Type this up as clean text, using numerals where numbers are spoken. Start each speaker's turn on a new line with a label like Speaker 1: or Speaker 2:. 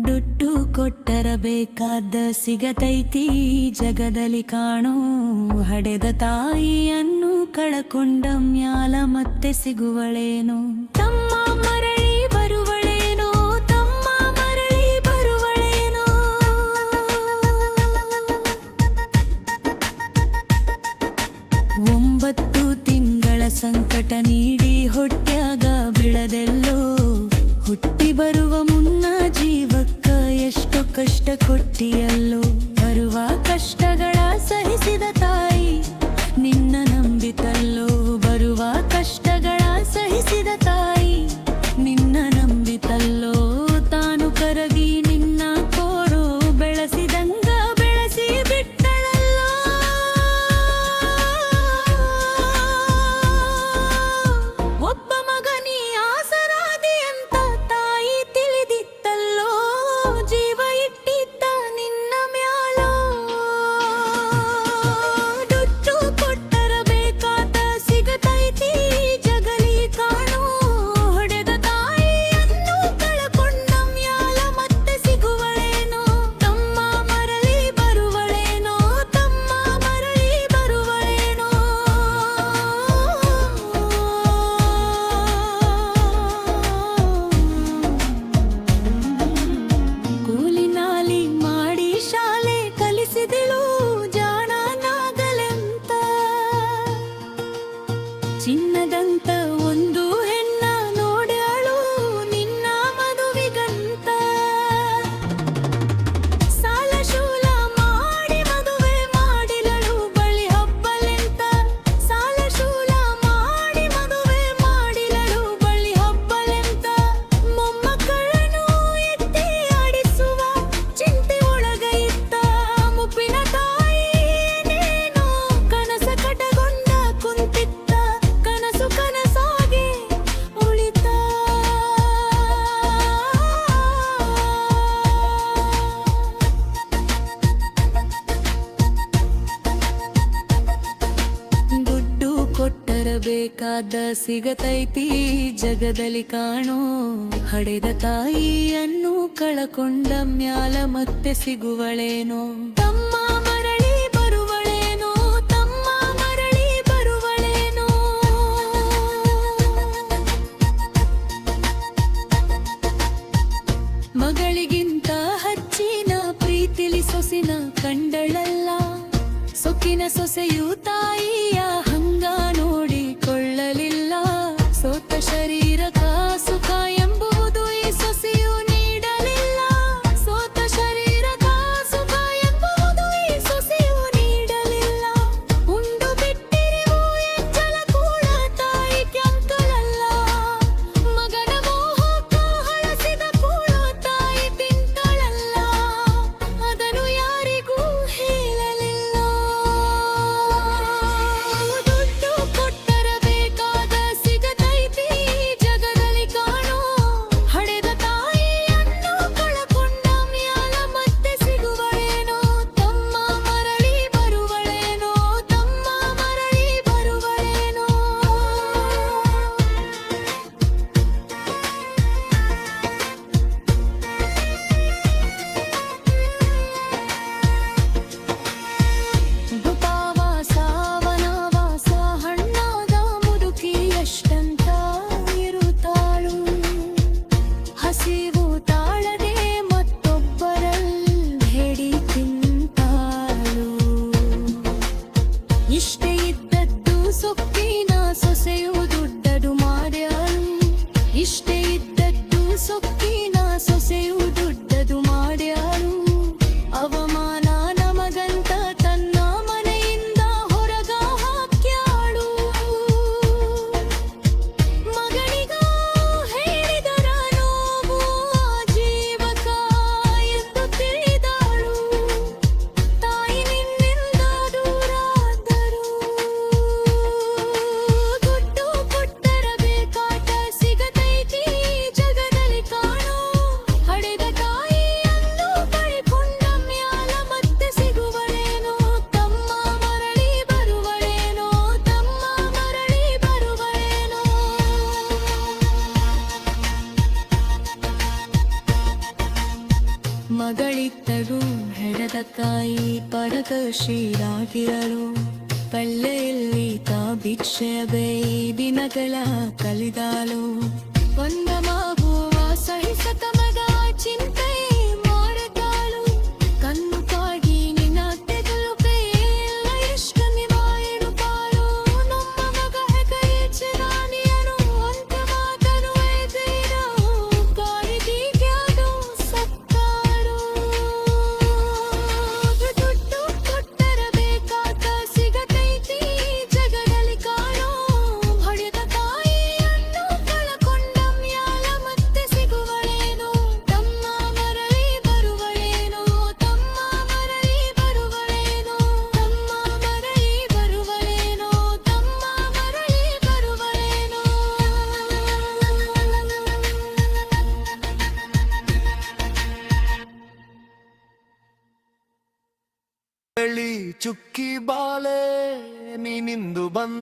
Speaker 1: ದುಡ್ಡು ಕೊಟ್ಟರಬೇಕಾದ ಸಿಗತೈತಿ ಜಗದಲ್ಲಿ ಕಾಣೋ ಹಡೆದ ತಾಯಿಯನ್ನು ಕಳಕೊಂಡ ಮ್ಯಾಲ ಮತ್ತೆ ಸಿಗುವಳೇನೋ ತಮ್ಮ ಮರಳಿ ಬರುವಳೇನೋ ತಮ್ಮ ಮರಳಿ ಬರುವಳೇನೋ 9 ತಿಂಗಳ ಸಂಕಟ ನೀಡಿ ಹೊಟ್ಯಾಗ ಬಿಳದೆಲ್ಲೋ ಹುಟ್ಟಿ ಬರುವ ಮುನ್ನ ಜೀವಕ್ಕ ಎಷ್ಟು ಕಷ್ಟ ಕೊಟ್ಟಿಯಲ್ಲೋ ಬರುವ ಕಷ್ಟಗಳ ಸಹಿಸಿದ ತಾಯಿ ನಿನ್ನ ನಂಬಿತಲ್ಲೋ ಬರುವ ಕಷ್ಟಗಳ ಸಹಿಸಿದ ತಾಯಿ ನಿನ್ನ ನಂಬಿತಲ್ಲೋ ತಾನು ಕರಗಿ ನಿನ್ನ ಕೋರೋ ಬೆಳೆಸಿದಂಗ ಬೆಳೆಸಿ ಬಿಟ್ಟಳಲ್ಲೋ ಒಬ್ಬ ಮಗನಿ ಆಸರಾದಿ ಅಂತ ತಾಯಿ ತಿಳಿದಿತ್ತಲ್ಲೋ ಜೀವ ಇಟ್ಟಿದ್ದ ನಿನ್ನ ಮ್ಯಾಲ ದುಡ್ಡು ಕೊಟ್ಟರ ಬೇಕಾದ ಸಿಗತೈತಿ ಜಗಲಿ ಕಾಣೋ ಹೊಡೆದ ತಾಯಿಯನ್ನು ಕಳಕೊಂಡ ಮ್ಯಾಲ ಮತ್ತೆ ಸಿಗುವಳೇನೋ ತಮ್ಮ ಮರಳಿ ಬರುವಳೇನೋ ತಮ್ಮ ಮರಳಿ ಬರುವಳೇನೋ ಕೂಲಿನಾಲಿ ಮಾಡಿ ಶಾಲೆ ಕಲಿಸಿದಳು ಜಾಣನಾಗಲೆಂತ ಚಿನ್ನದಂತ ಒಂದು ಹೆಣ್ಣ ನೋಡ್ಯಾಳು ನಿನ್ನ ಮದುವಿಗಂತ ಸಾಲ ಶೂಲ ಮಾಡಿ ಮದುವೆ ಮಾಡಿದಳು ಬಳಿ ಹಬ್ಬಲೆಂತ ಸಾಲ ಶೂಲ ಮಾಡಿ ಮದುವೆ ಮಾಡಿದಳು ಬಳಿ ಹಬ್ಬಲೆಂತ ಮೊಮ್ಮಕ್ಕಳನ್ನು ಎತ್ತಿ ಆಡಿಸುವ ಚಿಂತೆ ಒಳಗ ಇತ್ತ ಮುಪ್ಪಿನ ತಾಯಿನೇನೋ ಕನಸ ಕಟಗೊಂಡ ಕುಂತಿತ್ತ ಕನಸು ಕನಸಾಗಿ ಉಳಿತ ದುಡ್ಡು ಕೊಟ್ಟರ ಬೇಕಾದ ಸಿಗತೈತಿ ಜಗದಲ್ಲಿ ಕಾಣೋ ಹಡೆದ ತಾಯಿಯನ್ನು ಕಳಕೊಂಡ ಮ್ಯಾಲ ಮತ್ತೆ ಸಿಗುವಳೇನೋ ತಮ್ಮ ಮರಳಿ ಬರುವಳೇನೋ ತಮ್ಮ ಮರಳಿ ಬರುವಳೇನೋ ಮಗಳಿಗಿಂತ ಹಚ್ಚಿನ ಪ್ರೀತಿಲಿ ಸೊಸಿನ ಕಂಡಳಲ್ಲ ಸೊಕ್ಕಿನ ಸೊಸೆಯು ತಾಯಿಯ ಹಂಗ ನೋಡಿಕೊಳ್ಳಲಿಲ್ಲ ಸೋತ ಶರೀರಕ ಸುಖ ಎಂಬುದು ಈ ಸೊಸೆಯು ನೀಡಲಿಲ್ಲ ಸೋತ ಶರೀರಕ ಸುಖ ಎಂಬುದು ಈ ಸೊಸೆಯು ನೀಡಲಿಲ್ಲ ಉಂಡು ಬಿಟ್ಟಿರಿವು ಎಚ್ಚಲ ಕೂಡ ತಾಯಿ ಕ್ಯಂಕಲಲ್ಲ ಮಗನ ಮೋಹಕ ಹಳಸಿದ ಕೂಡ ತಾಯಿ ತಿಂತಳಲ್ಲ ಅದನ್ನು ಯಾರಿಗೂ ಹೇಳಲಿಲ್ಲ ದುಡ್ಡು ಕೊಟ್ಟರ ಬೇಕಾದ ಸಿಗತೈತಿ ಜಗದಲ್ಲಿ ಹೆಣದ ಕಾಯಿ ಪಡಕ ಶ್ರೀರಾಗಿರಲು ಪಲ್ಲೆಯಲ್ಲಿ ತಾ ಭಿಕ್ಷೆಯ ದಿನಗಳ ಕಲಿದಾಳು ಒಂದ ಮಾಗುವ ಸಹಿಸತ ಮಗ ಚಿಂತೆ ಮಾರತಾಳು ಕಣ್ಣು ಕಾಗಿ ನಿನ್ನ ತೆಗಲು ಕೈಯೆಲ್ಲ ಎಷ್ಟು ನಿವಾಯನು ಪಾಳು ನಮ್ಮ ಮಗ ಹೆಗೈಚೆ ರಾಣಿಯನು ಅಂತ ಮಾತನು ಎದೇನೋ ಕಾರಿದೀಗ್ಯಾದು ಸತ್ತಾಳು ದುಡ್ಡು ಕೊಟ್ಟರಬೇಕಾದ ಸಿಗತೈತಿ ಜಗದಲ್ಲಿ ಕಾಣೋ ಹೊಡೆದ ತಾಯಿಯನ್ನು ಕಳಕೊಂಡಮ್ಯಾಲ ಮತ್ತೆ ಸಿಗುವಳೇನೋ ತಮ್ಮ ಮರಳಿ ಬರುವಳೇನೋ ತಮ್ಮ ಮರಳಿ ಬರುವಳೇನೋ ತಮ್ಮ ಮರಳಿ ಬರುವಳೇನೋ ತಮ್ಮ ಮರಳಿ ಬರುವಳೇನೋ
Speaker 2: ಬೆಳ್ಳಿ ಚುಕ್ಕಿ ಬಾಲೆ ನೀನಿಂದು ಬಂದ